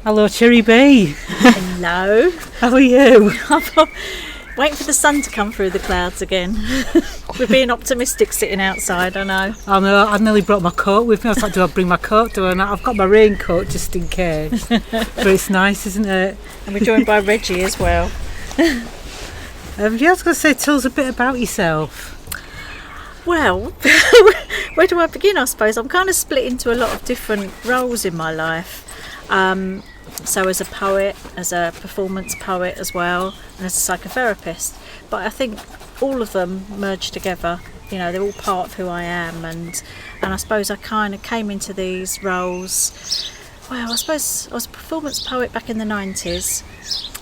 Hello, Cherry B. Hello. How are you? Waiting for the sun to come through the clouds again. We're being optimistic sitting outside, I know. I know, I nearly brought my coat with me. I was like, do I bring my coat? Do I not? I've got my raincoat just in case. But it's nice, isn't it? And we're joined by Reggie as well. Yeah, I was going to say, tell us a bit about yourself. Well, where do I begin, I suppose? I'm kind of split into a lot of different roles in my life. So as a poet, as a performance poet as well, and as a psychotherapist. But I think all of them merge together. You know, they're all part of who I am, and I suppose I kind of came into these roles. Well, I suppose I was a performance poet back in the 90s,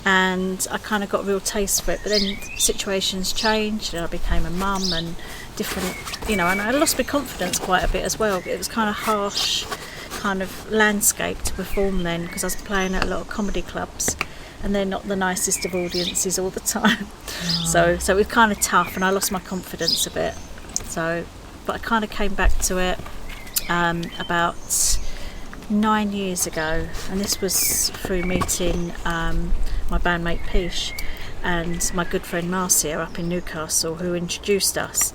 and I kind of got a real taste for it. But then situations changed, and I became a mum and different, you know, and I lost my confidence quite a bit as well. It was kind of harsh kind of landscape to perform then, because I was playing at a lot of comedy clubs and they're not the nicest of audiences all the time. So it was kind of tough, and I lost my confidence a bit. So, but I kind of came back to it about 9 years ago, and this was through meeting my bandmate Peesh and my good friend Marcia up in Newcastle, who introduced us.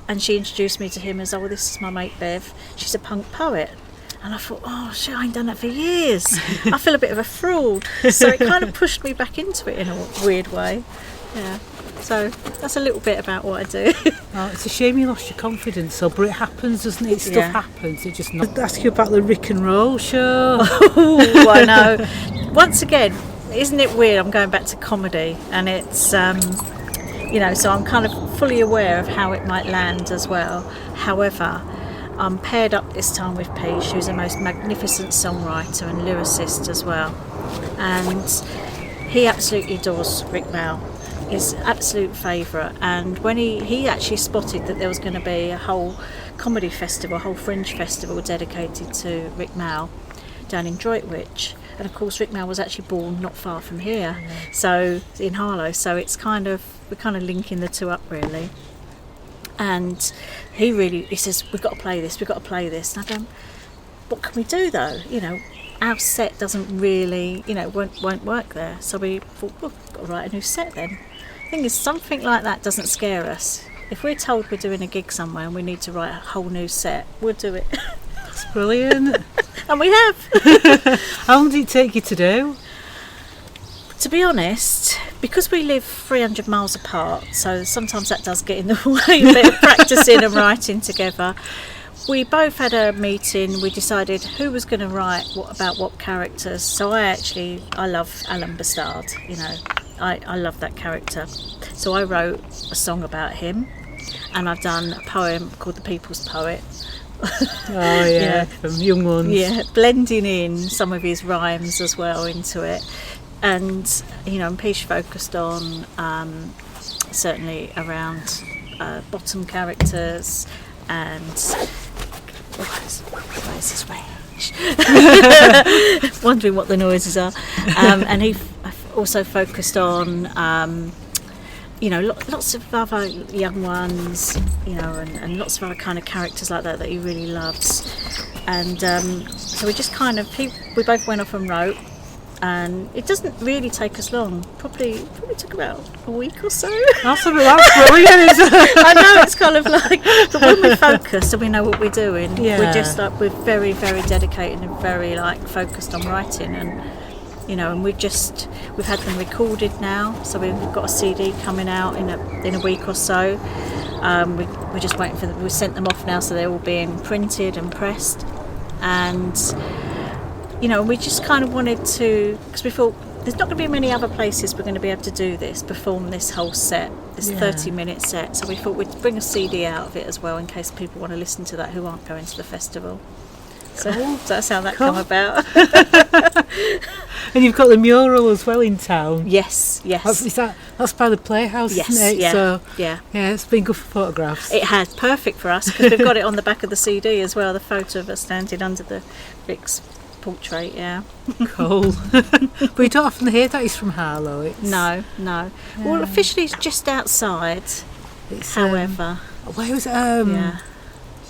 And she introduced me to him as, oh, this is my mate Bev, she's a punk poet. And I thought, oh shit, I ain't done that for years. I feel a bit of a fraud. So it kind of pushed me back into it in a weird way. Yeah. So that's a little bit about what I do. Oh, it's a shame you lost your confidence, but it happens, doesn't it? Stuff happens. It just not. I'd ask you about the Rik and Roll show. Oh, I know. Once again, isn't it weird? I'm going back to comedy, and it's you know, so I'm kind of fully aware of how it might land as well. However, I'm paired up this time with Peesh, who's the most magnificent songwriter and lyricist as well. And he absolutely adores Rik Mayall, his absolute favourite. And when he actually spotted that there was going to be a whole comedy festival, a whole fringe festival dedicated to Rik Mayall down in Droitwich. And of course Rik Mayall was actually born not far from here, so in Harlow. So it's kind of, we're kind of linking the two up really. And he says, we've got to play this. And I go, what can we do though? You know, our set doesn't really, you know, won't work there. So we thought, well, we've got to write a new set then. The thing is, something like that doesn't scare us. If we're told we're doing a gig somewhere and we need to write a whole new set, we'll do it. That's brilliant. And we have. How long did it take you to do? To be honest, because we live 300 miles apart, so sometimes that does get in the way a bit of practicing and writing together. We both had a meeting. We decided who was going to write what characters. So I love Alan Bastard, you know. I love that character. So I wrote a song about him, and I've done a poem called The People's Poet. Oh yeah, from Young Ones. Yeah, blending in some of his rhymes as well into it. And, you know, Peesh focused on certainly around bottom characters and why is this range? Wondering what the noises are. And he also focused on you know, lots of other young ones, you know, and lots of other kind of characters like that he really loves. And so we just kind of, we both went off and wrote. And it doesn't really take us long. Probably took about a week or so. That's brilliant. I know, it's kind of like, but when we're focused and we know what we're doing, we're just like, we're very, very dedicated and very like focused on writing, and you know, and we've had them recorded now, so we've got a CD coming out in a week or so. We're just waiting for them. We sent them off now, so they're all being printed and pressed, and. You know, we just kind of wanted to, because we thought there's not going to be many other places we're going to be able to do this, perform this whole set, this 30-minute set. So we thought we'd bring a CD out of it as well in case people want to listen to that who aren't going to the festival. Cool. So that's how that come about. And you've got the mural as well in town. Yes. That's by the Playhouse, isn't it? Yeah, so, yeah, it's been good for photographs. It has, perfect for us, because we've got it on the back of the CD as well, the photo of us standing under the Rik's portrait, Cool. But you don't often hear that he's from Harlow. No. Well, officially it's just outside. However, where was it?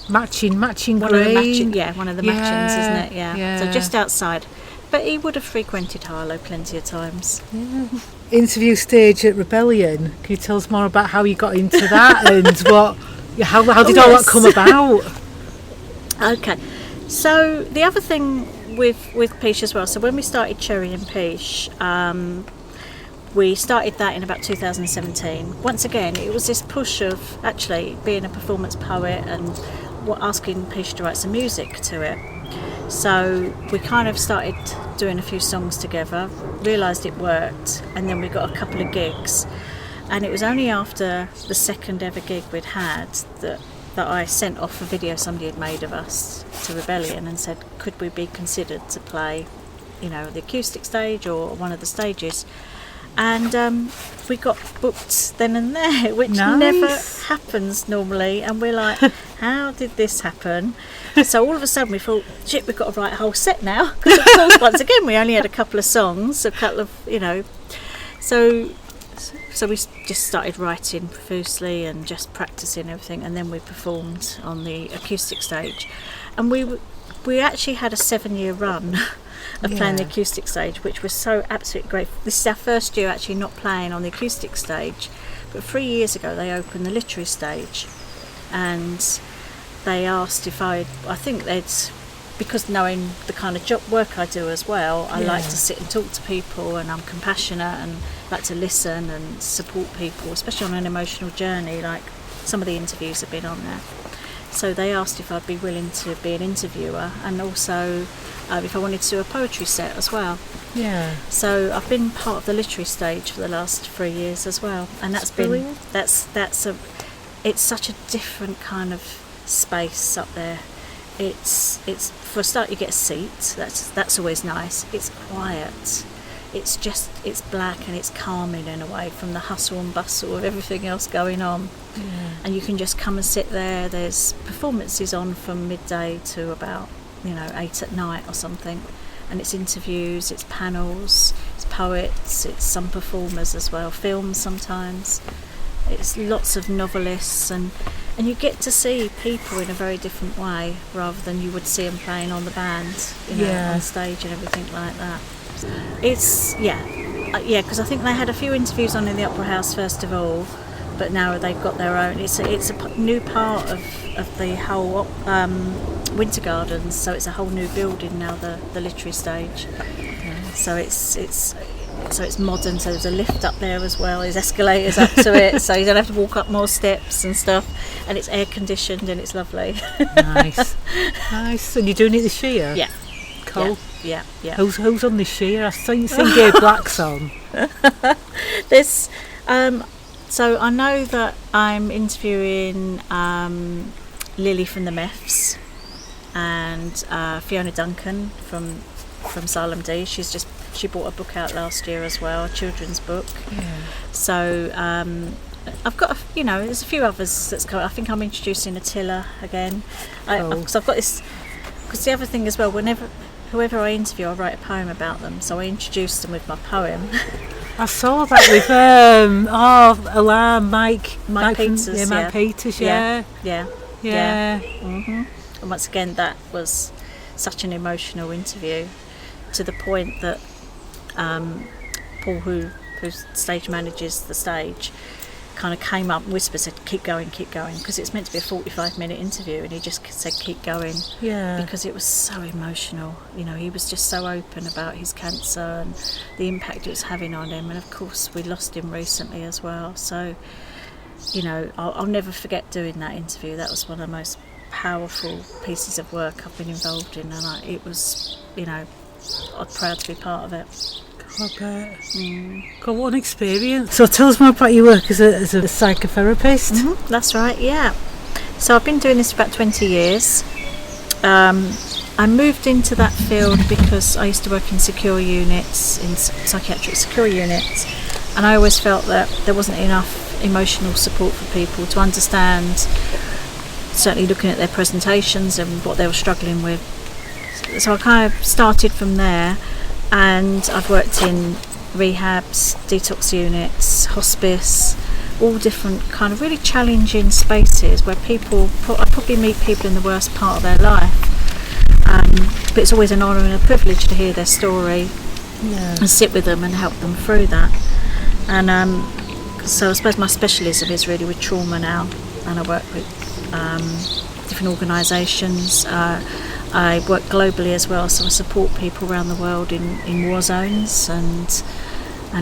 Matching one Green. One of the Matchings, isn't it? Yeah. So just outside. but he would have frequented Harlow plenty of times. Yeah. Interview stage at Rebellion. Can you tell us more about how you got into that and how did all that come about? Okay, so the other thing with Peesh as well, so when we started Cherry and Peesh, we started that in about 2017. Once again, it was this push of actually being a performance poet and asking Peesh to write some music to it. So we kind of started doing a few songs together, realised it worked, and then we got a couple of gigs. And it was only after the second ever gig we'd had that I sent off a video somebody had made of us to Rebellion and said, could we be considered to play, the acoustic stage or one of the stages? And we got booked then and there, which never happens normally. And we're like, how did this happen? So all of a sudden we thought, shit, we've got to write a whole set now. Because of course, once again, we only had a couple of songs, So we just started writing profusely and just practicing everything. And then we performed on the acoustic stage. And we actually had a 7-year run of playing the acoustic stage, which was so absolutely great. This is our first year actually not playing on the acoustic stage, but 3 years ago they opened the literary stage, and they asked if I think because knowing the kind of work I do as well, I like to sit and talk to people, and I'm compassionate and like to listen and support people, especially on an emotional journey like some of the interviews have been on there. So they asked if I'd be willing to be an interviewer, and also if I wanted to do a poetry set as well. Yeah. So I've been part of the literary stage for the last 3 years as well, and it's such a different kind of space up there. It's for a start you get a seat. That's always nice. It's quiet. It's black and it's calming in a way from the hustle and bustle of everything else going on. Yeah. And you can just come and sit there. There's performances on from midday to about 8 at night or something, and it's interviews, it's panels, it's poets, it's some performers as well, films sometimes. It's lots of novelists, and you get to see people in a very different way rather than you would see them playing on the band, on stage and everything like that. It's because I think they had a few interviews on in the Opera House first of all, but now they've got their own. It's a new part of the whole Winter Gardens, so it's a whole new building now, the literary stage. So it's modern, so there's a lift up there as well, there's escalators up to it, so you don't have to walk up more steps and stuff, and it's air conditioned and it's lovely. Nice. And you're doing it this year? Yeah. Cool. Yeah. Who's on this year? I think Gabe Black's on. This so I know that I'm interviewing Lily from the Meths and Fiona Duncan from Salem D. She brought a book out last year as well, a children's book. Yeah. So I've got there's a few others that's coming. I think I'm introducing Attila again. Because I've got this. Because the other thing as well, whoever I interview, I write a poem about them. So I introduce them with my poem. I saw that with Mike Peters. Mike Peters. Yeah. Mm-hmm. And once again, that was such an emotional interview, to the point that Paul, who stage manages the stage, kind of came up and whispered, said, keep going, because it's meant to be a 45-minute interview, and he just said keep going, because it was so emotional. He was just so open about his cancer and the impact it was having on him, and of course we lost him recently as well. So I'll never forget doing that interview. That was one of the most powerful pieces of work I've been involved in, and it was I'm proud to be part of it. I bet. God, what an experience. So tell us more about your work as a psychotherapist. Mm-hmm. That's right, yeah. So I've been doing this for about 20 years. I moved into that field because I used to work in secure units, in psychiatric secure units, and I always felt that there wasn't enough emotional support for people to understand, certainly looking at their presentations and what they were struggling with. So I kind of started from there, and I've worked in rehabs, detox units, hospice, all different kind of really challenging spaces where I probably meet people in the worst part of their life. but it's always an honour and a privilege to hear their story and sit with them and help them through that. And so I suppose my specialism is really with trauma now, and I work with different organisations. I work globally as well, so I support people around the world in war zones and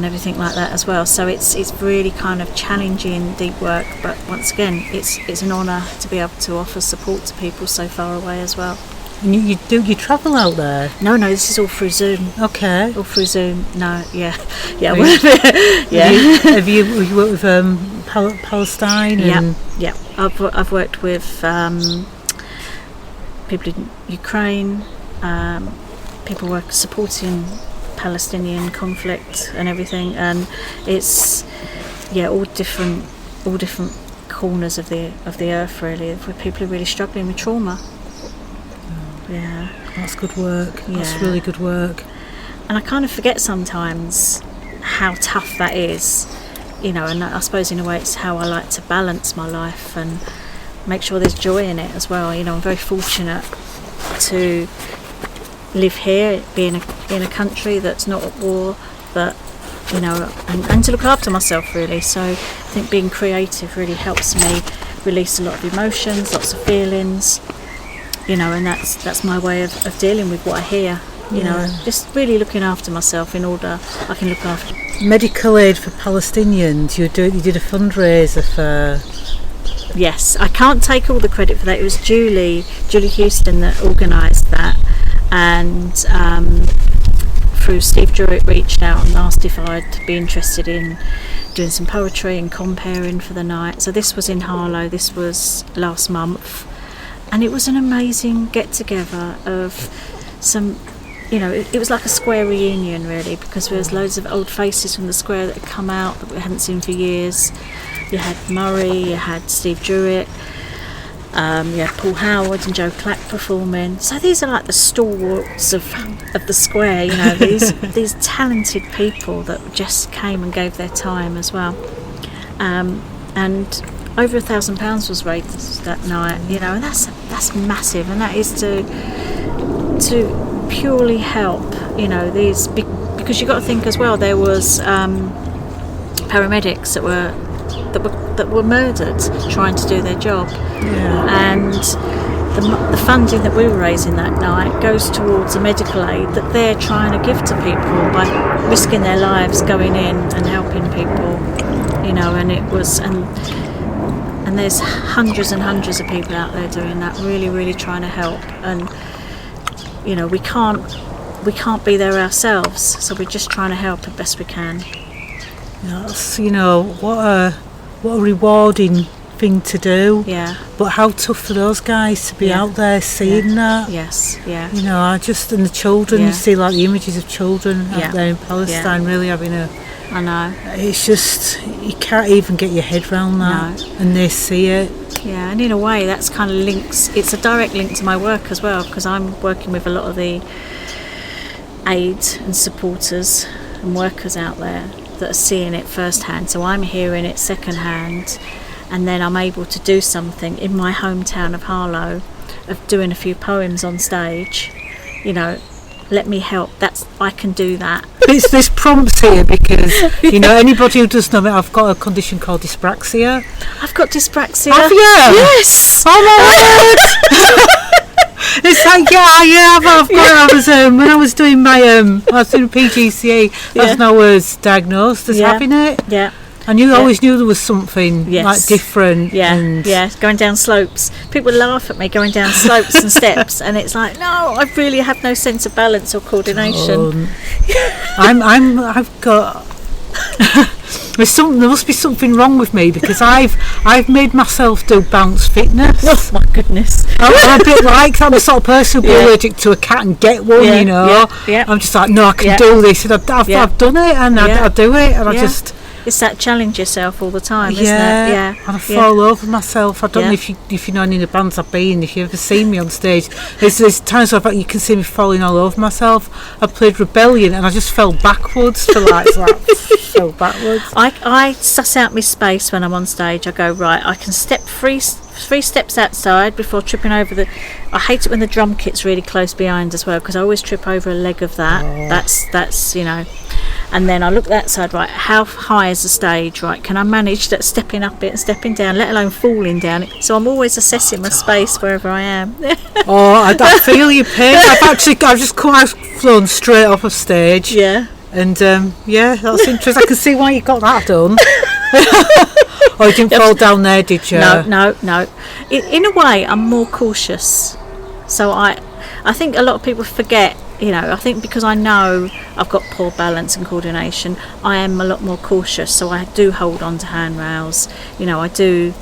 everything like that as well. So it's really kind of challenging, deep work, but once again, it's an honour to be able to offer support to people so far away as well. And you travel out there? No, this is all through Zoom. Okay. All through Zoom. No, yeah. Have you worked with Palestine? Yeah. I've worked with people in Ukraine, people supporting Palestinian conflict and everything, and it's all different corners of the earth really, where people are really struggling with trauma. Yeah, that's good work. That's really good work. And I kind of forget sometimes how tough that is, and I suppose in a way it's how I like to balance my life and make sure there's joy in it as well. I'm very fortunate to live here, be in a country that's not at war, but and to look after myself really. So I think being creative really helps me release a lot of emotions, lots of feelings, and that's my way of dealing with what I hear. Just really looking after myself in order I can look after medical aid for Palestinians. You did a fundraiser for. Yes, I can't take all the credit for that. It was Julie Houston that organised that, and through Steve Jurek reached out and asked if I'd be interested in doing some poetry and comparing for the night. So this was in Harlow, this was last month, and it was an amazing get together of some, it was like a square reunion really, because there was loads of old faces from the square that had come out that we hadn't seen for years. You had Murray, you had Steve Jurek, you had Paul Howard and Joe Clack performing. So these are like the stalwarts of the square, these talented people that just came and gave their time as well. And over £1,000 was raised that night, and that's massive, and that is to purely help, these because you've got to think as well, there was paramedics that were murdered trying to do their job, and the funding that we were raising that night goes towards a medical aid that they're trying to give to people by risking their lives going in and helping people, and it was and there's hundreds and hundreds of people out there doing that, really, really trying to help, and we can't be there ourselves, so we're just trying to help as best we can. That's what a rewarding thing to do. Yeah. But how tough for those guys to be out there seeing that. Yes. Yeah. And the children, you see like the images of children out there in Palestine really having I know. It's just, you can't even get your head around that. No. And they see it. Yeah, and in a way that's kind of links, it's a direct link to my work as well, because I'm working with a lot of the aides and supporters and workers out there that are seeing it firsthand, so I'm hearing it secondhand, and then I'm able to do something in my hometown of Harlow, of doing a few poems on stage. Let me help. I can do that. This prompts here because anybody who doesn't know me, I've got a condition called dyspraxia. I've got dyspraxia. Have you? Yes. Oh my word! It's like I've got it. When I was doing my I was doing PGCE, that's when I was diagnosed as having it. Yeah. And you always knew there was something like different. Yeah, and going down slopes. People laugh at me going down slopes and steps, and it's like, no, I really have no sense of balance or coordination. I've got. There must be something wrong with me, because I've made myself do bounce fitness. Oh my goodness! I'm a bit like that. I'm the sort of person who'll be allergic to a cat and get one. Yeah. I'm just like, no, I can do this. And I've done it, and I do it, and I just. It's that challenge yourself all the time, isn't it? Yeah, and I fall over myself. I don't know if you know any of the bands I've been, if you've ever seen me on stage. There's times where you can see me falling all over myself. I played Rebellion and I just fell backwards for fell backwards. I suss out my space when I'm on stage. I go, right, I can step three steps outside before tripping over I hate it when the drum kit's really close behind as well, because I always trip over a leg of that. That's and then I look that side, right, how high is the stage, right, can I manage that, stepping up it and stepping down, let alone falling down it. So I'm always assessing my space wherever I am. I feel your pain. I've just flown straight off of stage. And that's interesting. I can see why you got that done. Oh, you didn't fall down there, did you? No. In a way, I'm more cautious. So I think a lot of people forget, I think because I know I've got poor balance and coordination, I am a lot more cautious. So I do hold on to handrails. I do,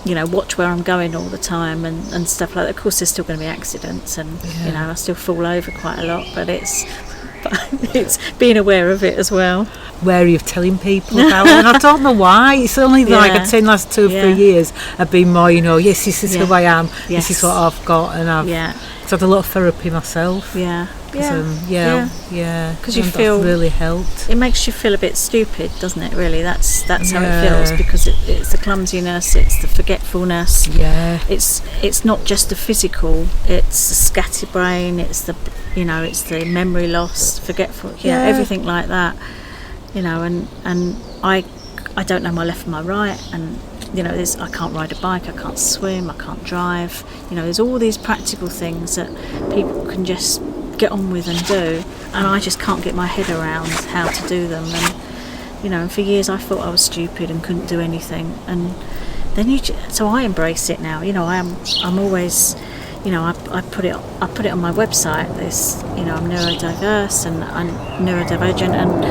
watch where I'm going all the time and stuff like that. Of course, there's still going to be accidents and, I still fall over quite a lot, but it's being aware of it as well. Wary of telling people about it, and I don't know why. It's only I'd say in the last 2 or 3 years I've been more, yes, this is who I am, this is what I've got, and I've had a lot of therapy myself. Because you feel that's really helped. It makes you feel a bit stupid, doesn't it? Really, that's how it feels, because it's the clumsiness, it's the forgetfulness. It's not just the physical; it's the scatterbrain, it's the it's the memory loss, forgetful, everything like that. And I don't know my left from my right, and I can't ride a bike, I can't swim, I can't drive. There's all these practical things that people can just get on with and do, and I just can't get my head around how to do them. And for years I thought I was stupid and couldn't do anything, and then so I embrace it now. I'm always, I put it on my website. I'm neurodiverse and I'm neurodivergent, and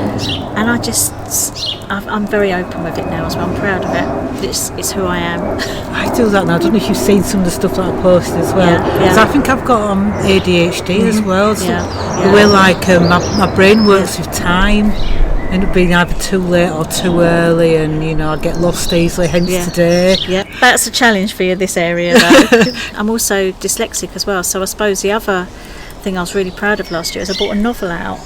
I'm very open with it now as well. I'm proud of it. It's who I am. I do that now. I don't know if you've seen some of the stuff that I posted as well. Because I think I've got ADHD as well. So the way my brain works with time. End up being either too late or too early, and I get lost easily, hence today. That's a challenge for you, this area though. I'm also dyslexic as well, so I suppose the other thing I was really proud of last year is I bought a novel out.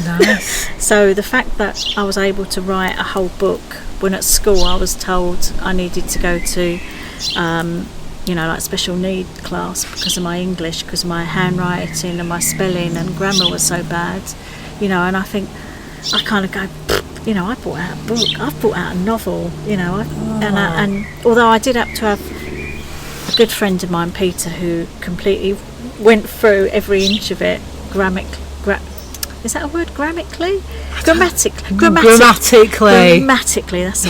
Nice. So the fact that I was able to write a whole book, when at school I was told I needed to go to special need class because of my English, because of my handwriting and my spelling and grammar was so bad, and I think I kind of go, I brought out a book, I've brought out a novel, and although I did have to have a good friend of mine, Peter, who completely went through every inch of it, is that a word, grammatically, that's the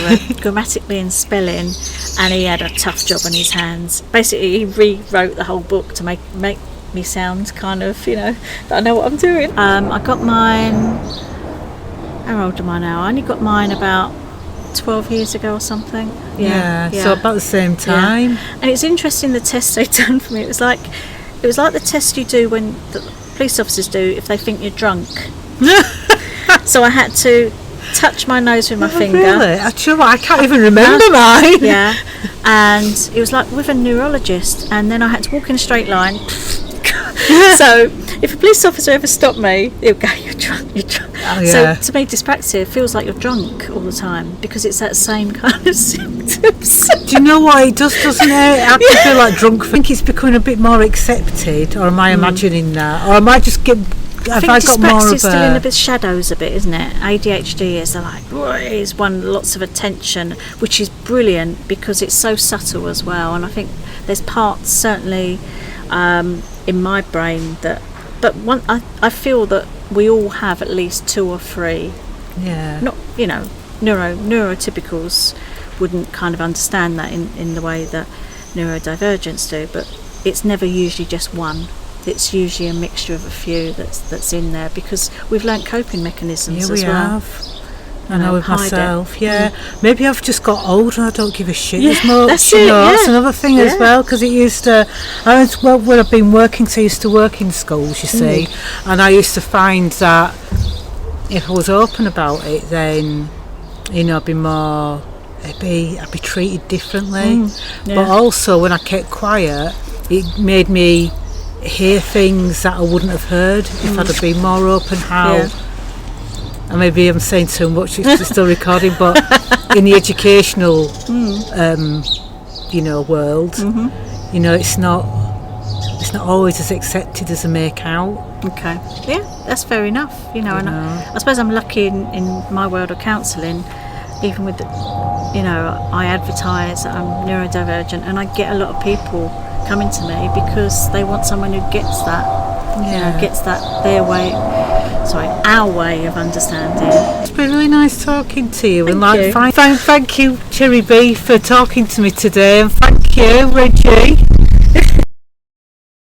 word, grammatically and spelling, and he had a tough job on his hands. Basically, he rewrote the whole book to make me sound kind of, that I know what I'm doing. I got mine. How old am I now? I only got mine about 12 years ago or something. So about the same time. And it's interesting, the test they'd done for me. It was like the test you do when the police officers do if they think you're drunk. So I had to touch my nose with my finger. Really? Actually, I can't even remember mine. And it was like with a neurologist, and then I had to walk in a straight line. So if a police officer ever stopped me, they would go, you're drunk. So to me, dyspraxia feels like you're drunk all the time, because it's that same kind of symptoms. Do you know what it does, doesn't it? I feel like drunk. I think it's becoming a bit more accepted, or am I imagining that? Or am I just I think dyspraxia is still in a bit shadows a bit, isn't it? ADHD is lots of attention, which is brilliant because it's so subtle as well. And I think there's parts certainly in my brain but I feel that we all have at least 2 or 3. Not neurotypicals wouldn't kind of understand that in the way that neurodivergents do, but it's never usually just one. It's usually a mixture of a few that's in there, because we've learnt coping mechanisms as well. I know with myself, maybe I've just got older and I don't give a shit as much. That's that's another thing as well, because it used to, when I've been working, so I used to work in schools, you see, and I used to find that if I was open about it, then I'd be treated differently. But also when I kept quiet, it made me hear things that I wouldn't have heard if I'd have been more open. And maybe I'm saying too much, it's still recording, but in the educational world, it's not always as accepted as I make out. Okay, yeah, that's fair enough. And I suppose I'm lucky in my world of counselling, even with I advertise that I'm neurodivergent, and I get a lot of people coming to me because they want someone who gets that, gets that our way of understanding. It's been really nice talking to you. Thank you. Thank you, Cherry B, for talking to me today, and thank you, Reggie.